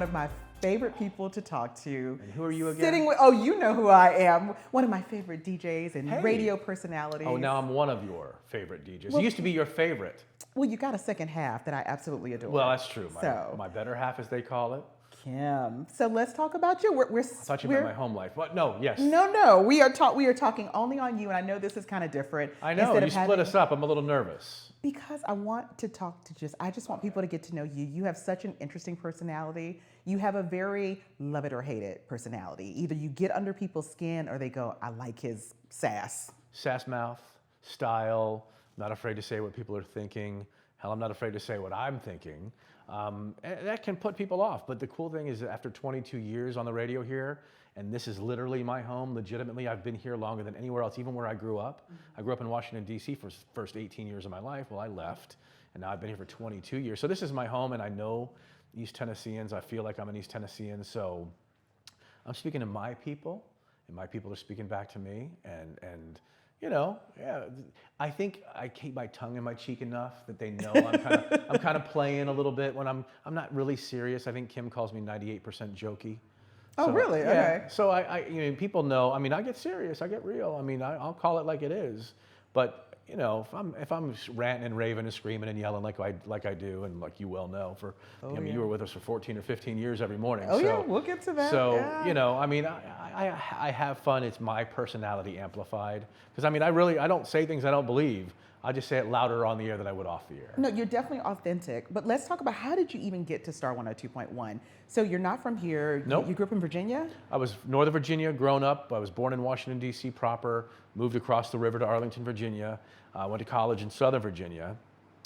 of my favorite people to talk to. And who are you again? Sitting with, oh, you know who I am. One of my favorite DJs and Hey. radio personalities. Oh, now I'm one of your favorite DJs. Well, It used to be your favorite. Well, you got a second half that I absolutely adore. Well, that's true. So, My better half, as they call it. Kim. So let's talk about you. I thought you meant my home life. What? No, yes. No. We are talking only on you, and I know this is kind of different. I know. You split us up. I'm a little nervous. Because I want to talk to I just want people to get to know you. You have such an interesting personality. You have a very love it or hate it personality. Either you get under people's skin or they go, I like his sass. Sass mouth, style, not afraid to say what people are thinking. Hell, I'm not afraid to say what I'm thinking. And that can put people off. But the cool thing is that after 22 years on the radio here, and this is literally my home, legitimately, I've been here longer than anywhere else, even where I grew up. I grew up in Washington, D.C. for the first 18 years of my life. Well, I left, and now I've been here for 22 years. So this is my home, and I know East Tennesseans. I feel like I'm an East Tennessean. So I'm speaking to my people, and my people are speaking back to me. And you know, yeah, I think I keep my tongue in my cheek enough that they know I'm kind of playing a little bit when I'm not really serious. I think Kim calls me 98% jokey. Oh, So, really? Yeah. Okay. So people know. I mean, I get serious. I get real. I mean, I'll call it like it is. But you know, if I'm ranting and raving and screaming and yelling like I do, and like you well know, you were with us for 14 or 15 years every morning. Oh, so, yeah, we'll get to that. So Yeah. you know, I mean, I have fun. It's my personality amplified. Because I mean, I don't say things I don't believe. I just say it louder on the air than I would off the air. No, you're definitely authentic. But let's talk about how did you even get to Star 102.1? So you're not from here. Nope. You grew up in Virginia? I was Northern Virginia, grown up. I was born in Washington, D.C. proper, moved across the river to Arlington, Virginia. Went to college in Southern Virginia.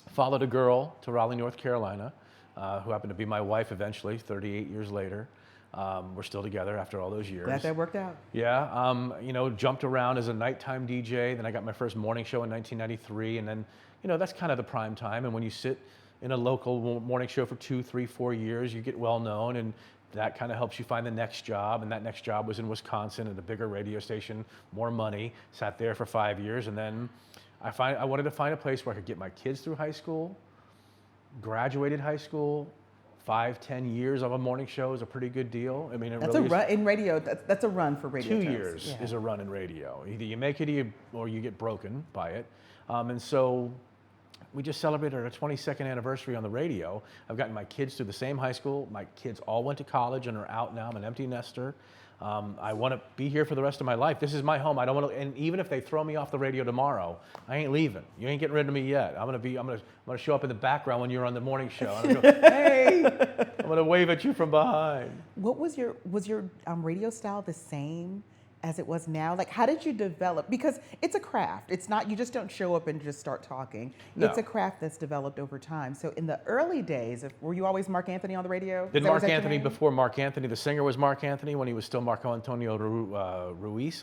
Followed a girl to Raleigh, North Carolina, who happened to be my wife eventually, 38 years later. We're still together after all those years. Glad that worked out. Yeah, you know, jumped around as a nighttime DJ. Then I got my first morning show in 1993. And then, you know, that's kind of the prime time. And when you sit in a local morning show for 2, 3, 4 years, you get well known. And that kind of helps you find the next job. And that next job was in Wisconsin at a bigger radio station, more money. Sat there for 5 years. And then I wanted to find a place where I could get my kids through high school, graduated high school. 5, 10 years of a morning show is a pretty good deal. I mean, That's really a run in radio. That's a run for radio. 2 terms. years Yeah. is a run in radio. Either you make it or you get broken by it. And so we just celebrated our 22nd anniversary on the radio. I've gotten my kids through the same high school. My kids all went to college and are out now. I'm an empty nester. I want to be here for the rest of my life. This is my home. I don't want to, and even if they throw me off the radio tomorrow, I ain't leaving. You ain't getting rid of me yet. I'm gonna show up in the background when you're on the morning show. I'm gonna go, hey, I'm gonna wave at you from behind. What was your radio style the same as it was now? Like, how did you develop? Because it's a craft. It's not, you just don't show up and just start talking. No. It's a craft that's developed over time. So in the early days, were you always Marc Anthony on the radio? Did Marc Anthony before Marc Anthony? The singer was Marc Anthony when he was still Marco Antonio Muniz.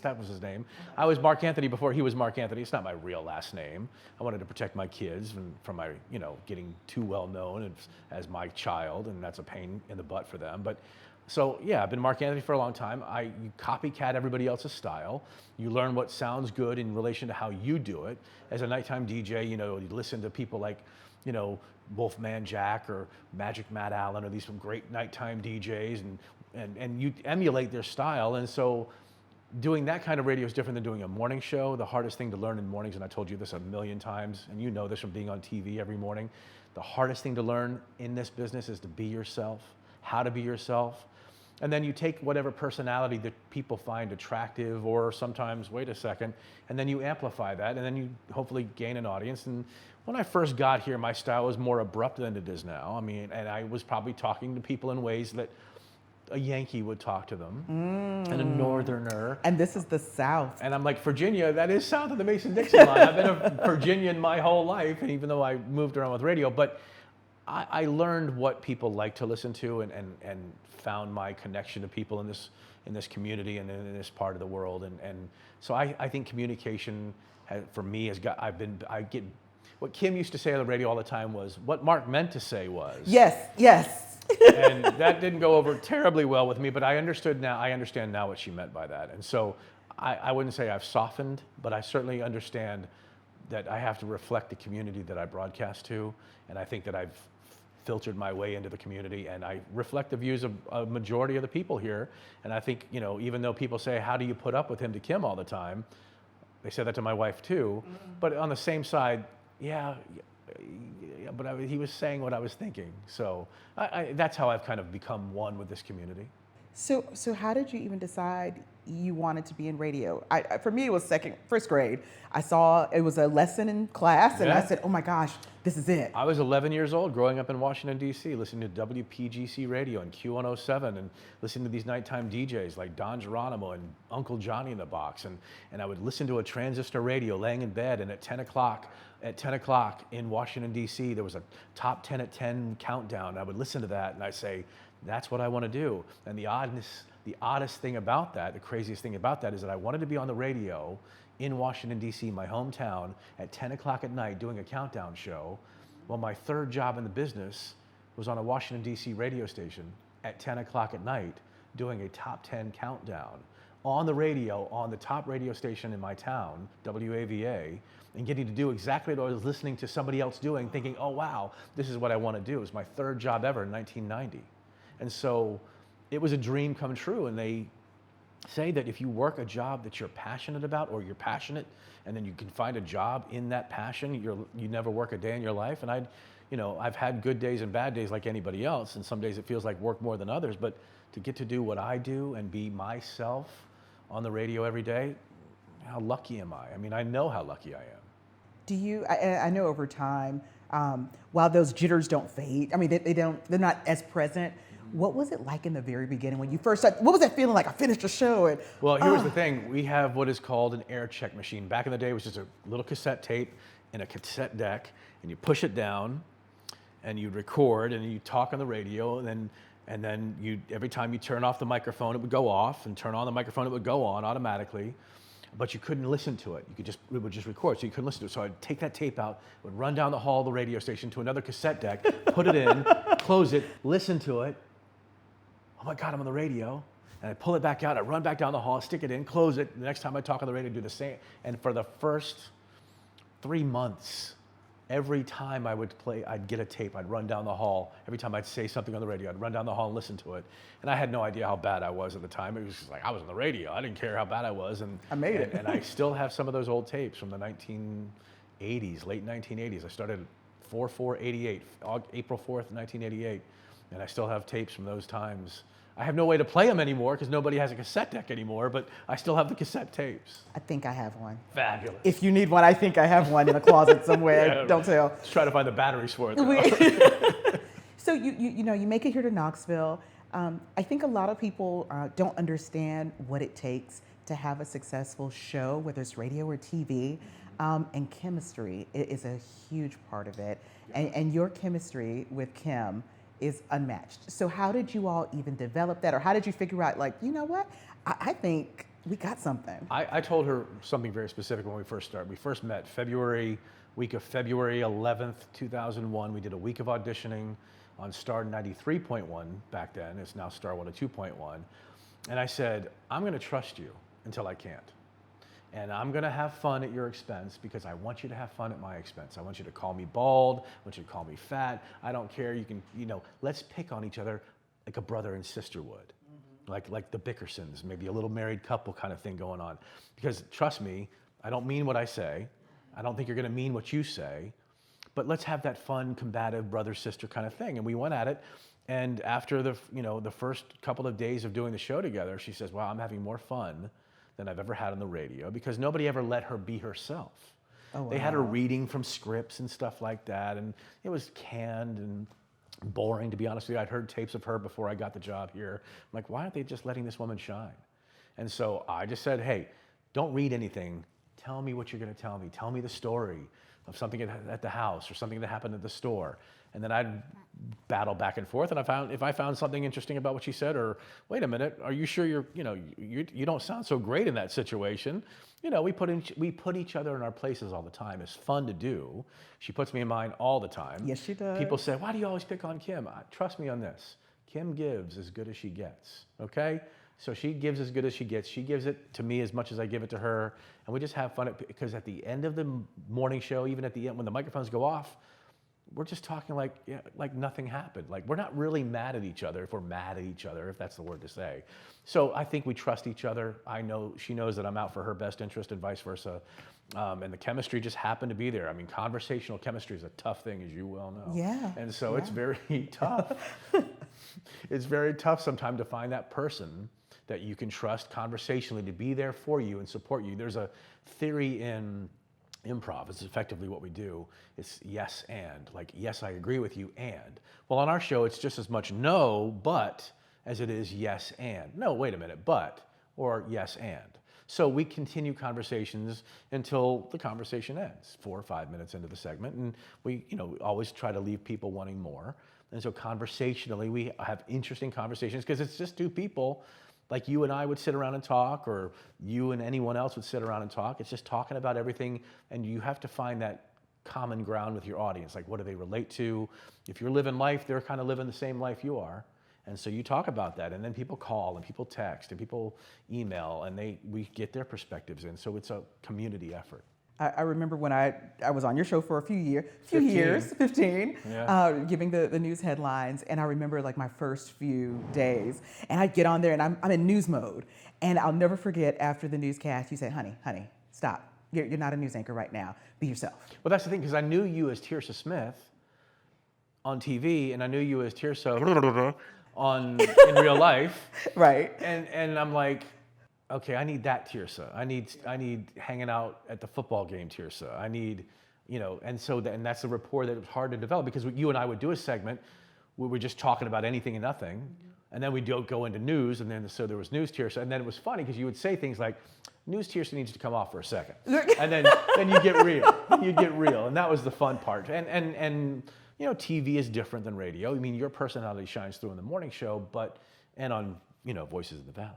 That was his name. I was Marc Anthony before he was Marc Anthony. It's not my real last name. I wanted to protect my kids from my, you know, getting too well known as my child, and that's a pain in the butt for them. But so yeah, I've been Marc Anthony for a long time. You copycat everybody else's style. You learn what sounds good in relation to how you do it. As a nighttime DJ, you know, you listen to people like, you know, Wolfman Jack or Magic Matt Allen or these some great nighttime DJs, and you emulate their style. And so doing that kind of radio is different than doing a morning show. The hardest thing to learn in mornings, and I told you this a million times, and you know this from being on TV every morning, the hardest thing to learn in this business is to be yourself, how to be yourself. And then you take whatever personality that people find attractive, or sometimes, wait a second, and then you amplify that, and then you hopefully gain an audience. And when I first got here, my style was more abrupt than it is now. I mean, and I was probably talking to people in ways that a Yankee would talk to them, and a Northerner. And this is the South. And I'm like, Virginia, that is south of the Mason-Dixon line. I've been a Virginian my whole life, and even though I moved around with radio, but I learned what people like to listen to, and found my connection to people in this community and in this part of the world. And so I think communication for me what Kim used to say on the radio all the time was, what Marc meant to say was. Yes. And that didn't go over terribly well with me, but I understand now what she meant by that. And so I wouldn't say I've softened, but I certainly understand that I have to reflect the community that I broadcast to. And I think that I've filtered my way into the community, and I reflect the views of a majority of the people here. And I think, you know, even though people say, how do you put up with him to Kim all the time? They said that to my wife too. But on the same side, yeah, but he was saying what I was thinking. So that's how I've kind of become one with this community. So how did you even decide you wanted to be in radio? For me, it was first grade. I saw it was a lesson in class, and I said, "Oh my gosh, this is it." I was 11 years old, growing up in Washington D.C., listening to WPGC radio and Q107, and listening to these nighttime DJs like Don Geronimo and Uncle Johnny in the Box, and I would listen to a transistor radio, laying in bed, and at 10 o'clock in Washington D.C., there was a top 10 at 10 countdown. I would listen to that, and I'd say, that's what I want to do. And the oddest thing about that, the craziest thing about that, is that I wanted to be on the radio in Washington, D.C., my hometown, at 10 o'clock at night doing a countdown show. Well, my third job in the business was on a Washington, D.C. radio station at 10 o'clock at night doing a top 10 countdown on the radio, on the top radio station in my town, WAVA, and getting to do exactly what I was listening to somebody else doing, thinking, oh, wow, this is what I want to do. It was my third job ever in 1990. And so it was a dream come true. And they say that if you work a job that you're passionate about, or you're passionate, and then you can find a job in that passion, you never work a day in your life. And I've had good days and bad days like anybody else. And some days it feels like work more than others. But to get to do what I do and be myself on the radio every day, how lucky am I? I mean, I know how lucky I am. Do you? I know over time, while those jitters don't fade, I mean, they're not as present. What was it like in the very beginning when you first started? What was that feeling like? I finished a show and... Well, here's the thing. We have what is called an air check machine. Back in the day, it was just a little cassette tape in a cassette deck, and you push it down, and you record, and you talk on the radio, and then every time you turn off the microphone, it would go off, and turn on the microphone, it would go on automatically. But you couldn't listen to it. It would just record, so you couldn't listen to it. So I'd take that tape out, would run down the hall of the radio station to another cassette deck, put it in, close it, listen to it. Oh my God, I'm on the radio. And I pull it back out, I run back down the hall, stick it in, close it. The next time I talk on the radio, do the same. And for the first 3 months, every time I would play, I'd get a tape, I'd run down the hall. Every time I'd say something on the radio, I'd run down the hall and listen to it. And I had no idea how bad I was at the time. It was just like, I was on the radio. I didn't care how bad I was. And I made it. And I still have some of those old tapes from the 1980s, late 1980s. I started at 4/4/88, April 4th, 1988. And I still have tapes from those times. I have no way to play them anymore because nobody has a cassette deck anymore, but I still have the cassette tapes. I think I have one. Fabulous. If you need one, I think I have one in a closet somewhere. Yeah, don't tell. Let's try to find the batteries for it, though. So you make it here to Knoxville. I think a lot of people don't understand what it takes to have a successful show, whether it's radio or TV, and chemistry is a huge part of it. And your chemistry with Kim is unmatched. So how did you all even develop that? Or how did you figure out, like, you know what? I think we got something. I told her something very specific when we first started. We first met week of February 11th, 2001. We did a week of auditioning on Star 93.1 back then. It's now Star 102.1. And I said, I'm gonna trust you until I can't. And I'm gonna have fun at your expense because I want you to have fun at my expense. I want you to call me bald, I want you to call me fat. I don't care, you can, let's pick on each other like a brother and sister would. Like the Bickersons, maybe a little married couple kind of thing going on. Because trust me, I don't mean what I say. I don't think you're gonna mean what you say, but let's have that fun, combative brother-sister kind of thing. And we went at it. And after the first couple of days of doing the show together, she says, wow, I'm having more fun than I've ever had on the radio, because nobody ever let her be herself. Oh, wow. They had her reading from scripts and stuff like that, and it was canned and boring, to be honest with you. I'd heard tapes of her before I got the job here. I'm like, why aren't they just letting this woman shine? And so I just said, hey, don't read anything. Tell me what you're gonna tell me. Tell me the story of something at the house or something that happened at the store. And then I'd battle back and forth, and if I found something interesting about what she said, or wait a minute, are you sure you don't sound so great in that situation? We put each other in our places all the time. It's fun to do. She puts me in mine all the time. Yes, she does. People say, why do you always pick on Kim? Trust me on this. Kim gives as good as she gets, okay? So she gives as good as she gets. She gives it to me as much as I give it to her. And we just have fun because at the end of the morning show, even at the end when the microphones go off, we're just talking like, yeah, like nothing happened. Like we're not really mad at each other, if we're mad at each other, if that's the word to say. So I think we trust each other. I know she knows that I'm out for her best interest and vice versa. And the chemistry just happened to be there. I mean, conversational chemistry is a tough thing, as you well know. Yeah. And so it's very tough. It's very tough sometimes to find that person that you can trust conversationally to be there for you and support you. There's a theory in improv, it's effectively what we do. It's yes and, like, yes, I agree with you and. Well, on our show, it's just as much no, but, as it is yes and. No, wait a minute, but, or yes and. So we continue conversations until the conversation ends, 4 or 5 minutes into the segment, and we, always try to leave people wanting more. And so conversationally, we have interesting conversations because it's just two people. Like you and I would sit around and talk, or you and anyone else would sit around and talk. It's just talking about everything, and you have to find that common ground with your audience. Like, what do they relate to? If you're living life, they're kind of living the same life you are. And so you talk about that, and then people call, and people text, and people email, and we get their perspectives in. So it's a community effort. I remember when I was on your show for a few years, 15, Yeah. giving the news headlines, and I remember like my first few days, and I'd get on there and I'm in news mode, and I'll never forget after the newscast, you said, honey, stop. You're not a news anchor right now. Be yourself. Well, that's the thing, because I knew you as Tearsa Smith on TV, and I knew you as Tearsa in real life. Right. And I'm like, okay, I need that Tearsa. I need hanging out at the football game Tearsa. I need, and that's a rapport that was hard to develop, because you and I would do a segment where we're just talking about anything and nothing, and then we'd go into news, and then so there was news Tearsa, and then it was funny because you would say things like, news Tearsa needs to come off for a second, and then you get real. You get real, and that was the fun part. And TV is different than radio. I mean, your personality shines through in the morning show, and on Voices in the Valley.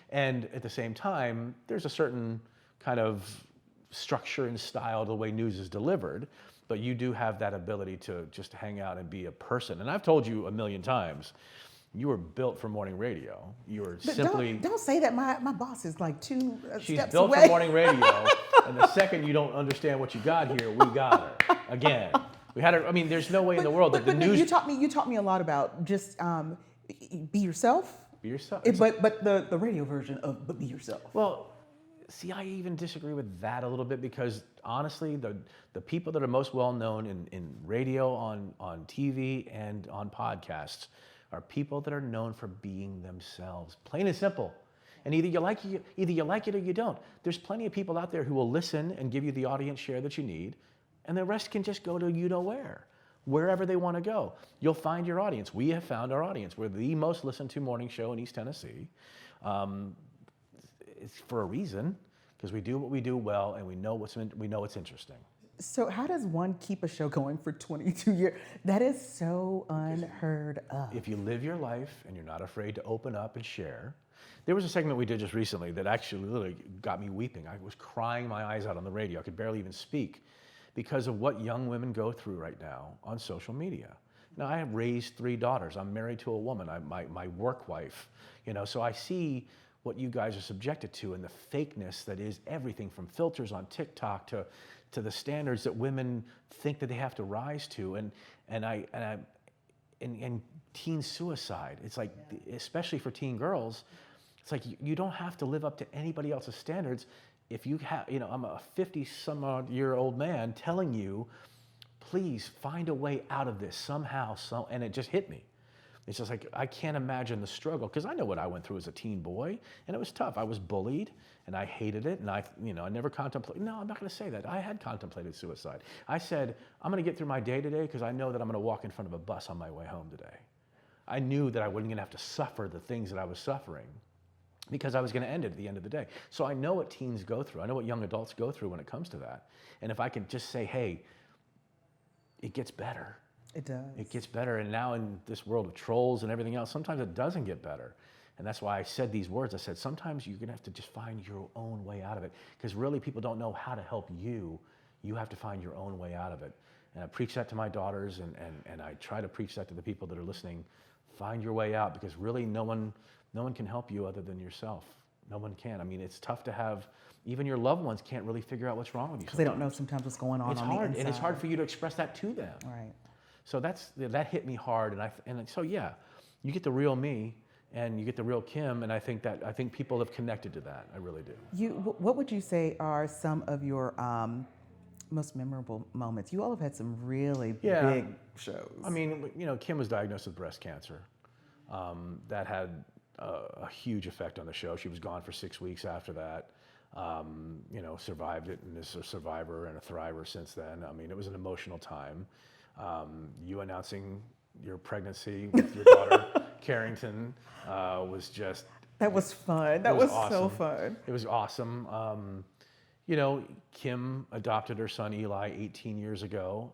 And at the same time, there's a certain kind of structure and style to the way news is delivered, but you do have that ability to just hang out and be a person. And I've told you a million times, you were built for morning radio. You were But simply... Don't say that. My boss is like two She's steps built away. for morning radio, and the second you don't understand what you got here, we got her. Again. We had her, I mean, there's no way in the world that the news... You taught me a lot about just be yourself. Be yourself. But the radio version of but be yourself. Well, see, I even disagree with that a little bit, because honestly, the people that are most well known in radio, on TV, and on podcasts are people that are known for being themselves, plain and simple. And either you like it or you don't. There's plenty of people out there who will listen and give you the audience share that you need, and the rest can just go to wherever they want to go. You'll find your audience. We have found our audience. We're the most listened to morning show in East Tennessee. It's for a reason, because we do what we do well, and we know it's interesting. So how does one keep a show going for 22 years? That is so unheard of. If you live your life and you're not afraid to open up and share. There was a segment we did just recently that actually literally got me weeping. I was crying my eyes out on the radio. I could barely even speak, because of what young women go through right now on social media. Now, I have raised 3 daughters. I'm married to a woman, my work wife. So I see what you guys are subjected to, and the fakeness that is everything from filters on TikTok to the standards that women think that they have to rise to, and teen suicide. It's like, especially for teen girls, it's like you don't have to live up to anybody else's standards. If you have, I'm a 50-some-odd-year-old man telling you, please find a way out of this somehow, and it just hit me. It's just like, I can't imagine the struggle, because I know what I went through as a teen boy, and it was tough. I was bullied, and I hated it, and I never contemplated, no, I'm not gonna say that. I had contemplated suicide. I said, I'm gonna get through my day today, because I know that I'm gonna walk in front of a bus on my way home today. I knew that I wasn't gonna have to suffer the things that I was suffering, because I was going to end it at the end of the day. So I know what teens go through. I know what young adults go through when it comes to that. And if I can just say, hey, it gets better. It does. It gets better. And now in this world of trolls and everything else, sometimes it doesn't get better. And that's why I said these words. I said, sometimes you're going to have to just find your own way out of it, because really people don't know how to help you. You have to find your own way out of it. And I preach that to my daughters, and I try to preach that to the people that are listening. Find your way out, because really no one can help you other than yourself. No one can. I mean, it's tough to have, even your loved ones can't really figure out what's wrong with you. Because they don't know sometimes what's going on It's the hard, inside. and it's hard for you to express that to them. Right. So that hit me hard, and so yeah, you get the real me, and you get the real Kim, and I think people have connected to that. I really do. What would you say are some of your most memorable moments? You all have had some really big shows. I mean, Kim was diagnosed with breast cancer. That had a huge effect on the show. She was gone for 6 weeks after that. Survived it and is a survivor and a thriver since then. I mean, it was an emotional time. You announcing your pregnancy with your daughter, Carrington, was just... That was fun. That was awesome. So fun. It was awesome. Kim adopted her son Eli 18 years ago.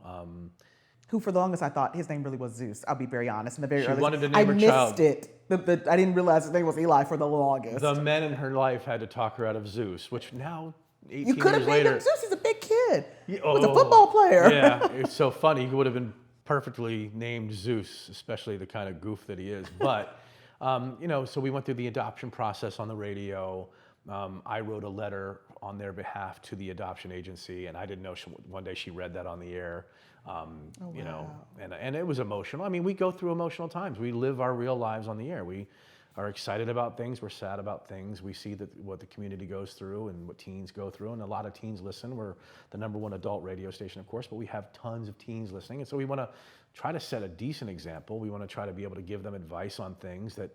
Who for the longest I thought his name really was Zeus. I'll be very honest. In the very She early, wanted to name her child. I missed it. I didn't realize his name was Eli for the longest. The men in her life had to talk her out of Zeus, which now, 18 you could years have later... named him Zeus. He's a big kid. He Oh, was a football player. Yeah, it's so funny. He would have been perfectly named Zeus, especially the kind of goof that he is. But, so we went through the adoption process on the radio. I wrote a letter on their behalf to the adoption agency, and I didn't know one day she read that on the air. And it was emotional. I mean, we go through emotional times. We live our real lives on the air. We are excited about things. We're sad about things. We see what the community goes through and what teens go through. And a lot of teens listen. We're the #1 adult radio station, of course, but we have tons of teens listening. And so we want to try to set a decent example. We want to try to be able to give them advice on things that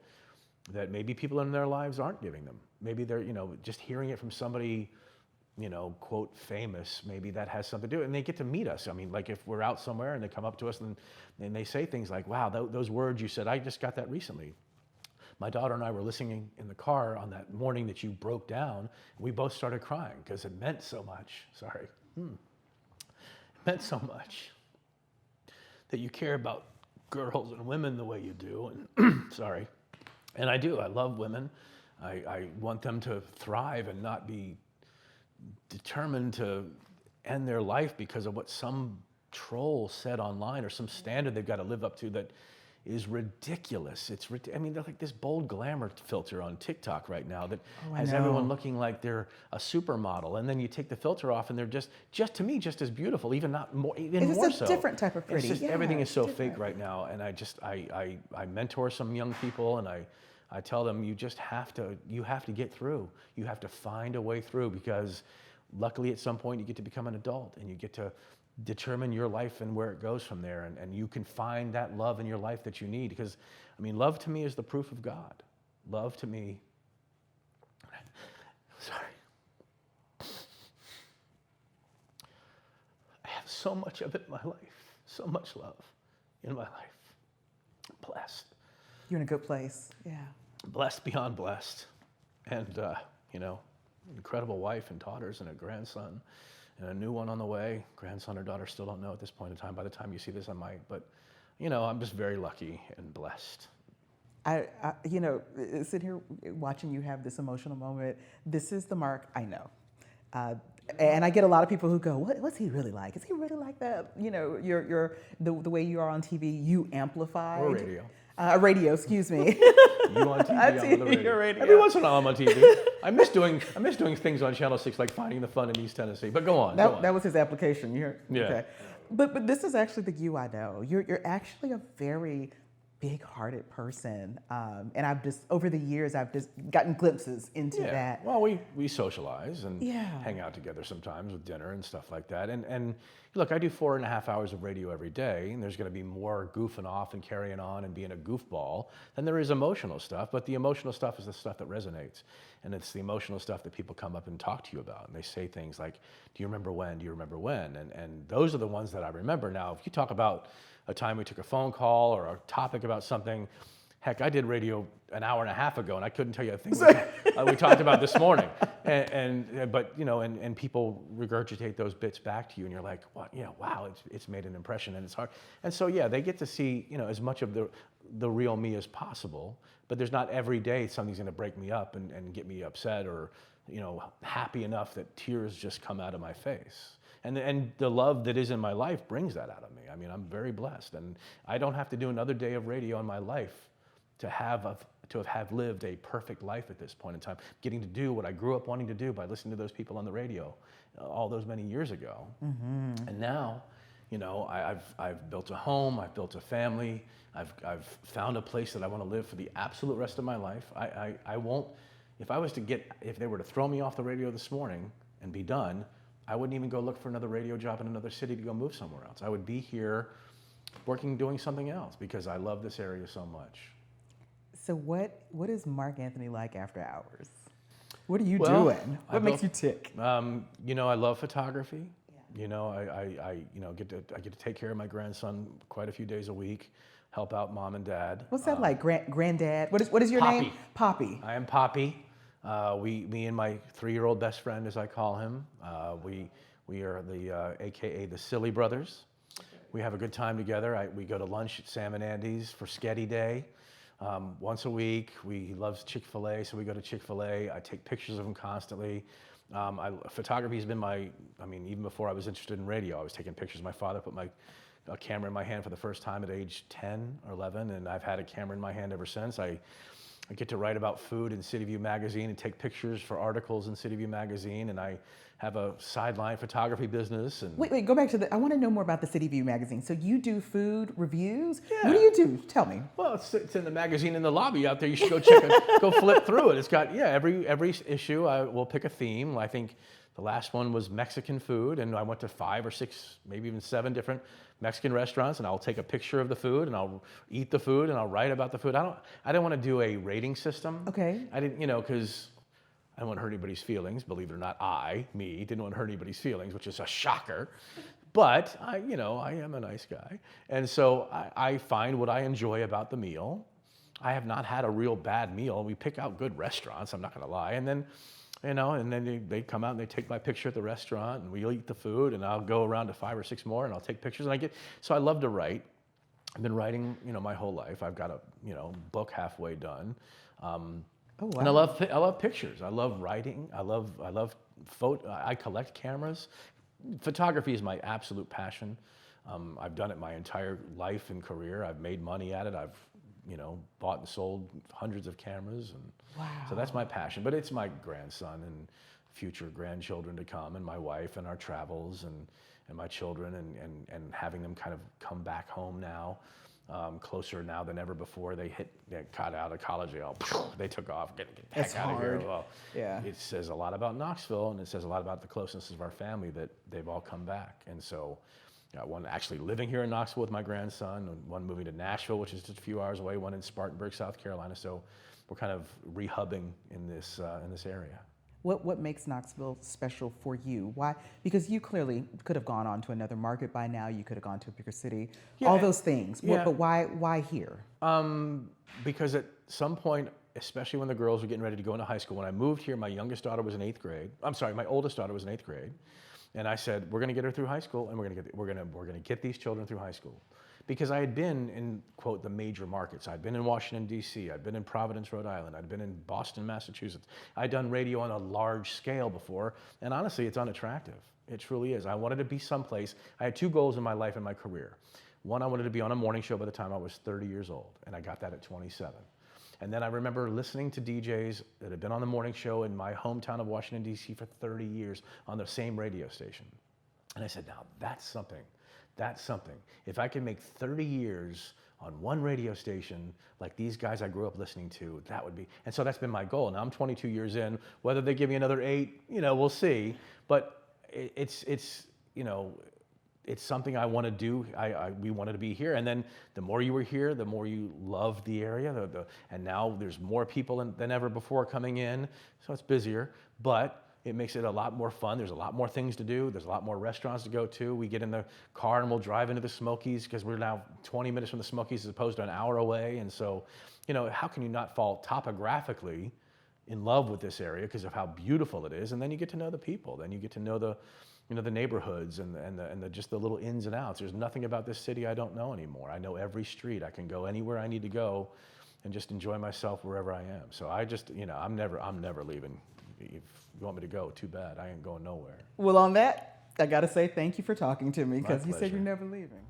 maybe people in their lives aren't giving them. Maybe they're, just hearing it from somebody, quote, famous, maybe that has something to do. And they get to meet us. I mean, like if we're out somewhere and they come up to us and they say things like, wow, those words you said, I just got that recently. My daughter and I were listening in the car on that morning that you broke down, and we both started crying because it meant so much. Sorry. It meant so much that you care about girls and women the way you do. And sorry. And I do. I love women. I want them to thrive and not be determined to end their life because of what some troll said online or some standard they've got to live up to that is ridiculous. I mean, they're like this bold glamour filter on TikTok right now that has everyone looking like they're a supermodel, and then you take the filter off, and they're just to me just as beautiful, even more so. It's a different type of pretty. It's just everything is so fake right now, and I mentor some young people, and I tell them you have to get through. You have to find a way through because luckily at some point you get to become an adult and you get to determine your life and where it goes from there. And you can find that love in your life that you need because, I mean, love to me is the proof of God. Love to me, sorry. I have so much of it in my life, so much love in my life. I'm blessed. You're in a good place, yeah. Blessed beyond blessed. And, incredible wife and daughters and a grandson and a new one on the way. Grandson or daughter, still don't know at this point in time. By the time you see this, I might. But, I'm just very lucky and blessed. I sitting here watching you have this emotional moment, this is the Marc I know. And I get a lot of people who go, what's he really like? Is he really like that? You're the way you are on TV, you amplify. Or radio. Radio, excuse me. You on TV, I'm on the radio. Radio. Every once in a while I'm on TV. I miss doing things on Channel 6 like Finding the Fun in East Tennessee. But go on. That was his application. Yeah. Okay. But this is actually the you I know. You're actually a very big-hearted person, and I've just over the years I've just gotten glimpses into that. Well, we socialize and hang out together sometimes with dinner and stuff like that. And look, I do 4.5 hours of radio every day, and there's going to be more goofing off and carrying on and being a goofball than there is emotional stuff. But the emotional stuff is the stuff that resonates, and it's the emotional stuff that people come up and talk to you about, and they say things like, "Do you remember when? Do you remember when?" And those are the ones that I remember. Now, if you talk about a time we took a phone call or a topic about something. Heck, I did radio an hour and a half ago, and I couldn't tell you a thing we talked about this morning. But people regurgitate those bits back to you, and you're like, "What? Yeah, wow, it's made an impression," and it's hard. And so, they get to see as much of the real me as possible. But there's not every day something's going to break me up and get me upset or happy enough that tears just come out of my face. And the love that is in my life brings that out of me. I mean, I'm very blessed, and I don't have to do another day of radio in my life to have lived a perfect life at this point in time, getting to do what I grew up wanting to do by listening to those people on the radio all those many years ago. Mm-hmm. And now, I've built a home, I've built a family, I've found a place that I want to live for the absolute rest of my life. I won't, if they were to throw me off the radio this morning and be done, I wouldn't even go look for another radio job in another city to go move somewhere else. I would be here working, doing something else because I love this area so much. So what is Marc Anthony like after hours? What are you doing? What makes you tick? I love photography. I get to take care of my grandson quite a few days a week, help out mom and dad. What's that like, granddad? What is your Poppy. name? Poppy. I am Poppy. Me and my 3-year-old best friend, as I call him, we are the AKA the Silly Brothers. We have a good time together. We go to lunch at Sam and Andy's for Sketty Day. Once a week. He loves Chick-fil-A, so we go to Chick-fil-A. I take pictures of him constantly. Photography has been even before I was interested in radio, I was taking pictures. My father put a camera in my hand for the first time at age 10 or 11, and I've had a camera in my hand ever since. I get to write about food in City View magazine and take pictures for articles in City View magazine, and I have a sideline photography business. And wait, go back to I want to know more about the City View magazine. So you do food reviews? Yeah. What do you do? Tell me. Well, it's in the magazine in the lobby out there. You should go check it, go flip through it. It's got, every issue we'll pick a theme. I think the last one was Mexican food, and I went to 5 or 6, maybe even 7 different Mexican restaurants, and I'll take a picture of the food, and I'll eat the food, and I'll write about the food. I didn't want to do a rating system. Okay. I didn't, because I don't want to hurt anybody's feelings. Believe it or not, didn't want to hurt anybody's feelings, which is a shocker. But I am a nice guy, and so I find what I enjoy about the meal. I have not had a real bad meal. We pick out good restaurants. I'm not going to lie, and then. They come out and they take my picture at the restaurant, and we'll eat the food, and I'll go around to 5 or 6 more, and I'll take pictures, and so I love to write. I've been writing, my whole life. I've got a, book halfway done. Oh, wow. And I love pictures. I love writing. I love photo. I collect cameras. Photography is my absolute passion. I've done it my entire life and career. I've made money at it. I've bought and sold hundreds of cameras, and wow. So that's my passion. But it's my grandson and future grandchildren to come, and my wife, and our travels, and my children, and having them kind of come back home now, closer now than ever before. They got out of college, they took off, get the heck out of here. Well, yeah. It says a lot about Knoxville, and it says a lot about the closeness of our family that they've all come back, and so. One actually living here in Knoxville with my grandson, and one moving to Nashville, which is just a few hours away, one in Spartanburg, South Carolina. So we're kind of rehubbing in this area. What makes Knoxville special for you? Why? Because you clearly could have gone on to another market by now. You could have gone to a bigger city. Yeah, all those things. Yeah. But why here? Because at some point, especially when the girls were getting ready to go into high school, when I moved here, my youngest daughter was in 8th grade. My oldest daughter was in 8th grade. And I said, we're going to get her through high school, and we're going to get these children through high school, because I had been in, quote, the major markets. I'd been in Washington D.C. I'd been in Providence, Rhode Island. I'd been in Boston, Massachusetts. I'd done radio on a large scale before, and honestly, it's unattractive. It truly is. I wanted to be someplace. I had 2 goals in my life and my career. One, I wanted to be on a morning show by the time I was 30 years old, and I got that at 27. And then I remember listening to DJs that had been on the morning show in my hometown of Washington, D.C. for 30 years on the same radio station. And I said, now that's something. That's something. If I can make 30 years on one radio station like these guys I grew up listening to, that would be. And so that's been my goal. Now I'm 22 years in. Whether they give me another 8, we'll see. But it's something I want to do. We wanted to be here, and then the more you were here, the more you loved the area. And now there's more people than ever before coming in, so it's busier. But it makes it a lot more fun. There's a lot more things to do. There's a lot more restaurants to go to. We get in the car and we'll drive into the Smokies, because we're now 20 minutes from the Smokies as opposed to an hour away. And so, how can you not fall topographically in love with this area because of how beautiful it is? And then you get to know the people. Then you get to know the neighborhoods and just the little ins and outs. There's nothing about this city I don't know anymore. I know every street. I can go anywhere I need to go and just enjoy myself wherever I am. So I just, I'm never leaving. If you want me to go, too bad. I ain't going nowhere. Well, on that, I got to say thank you for talking to me, because you said pleasure. you're never leaving.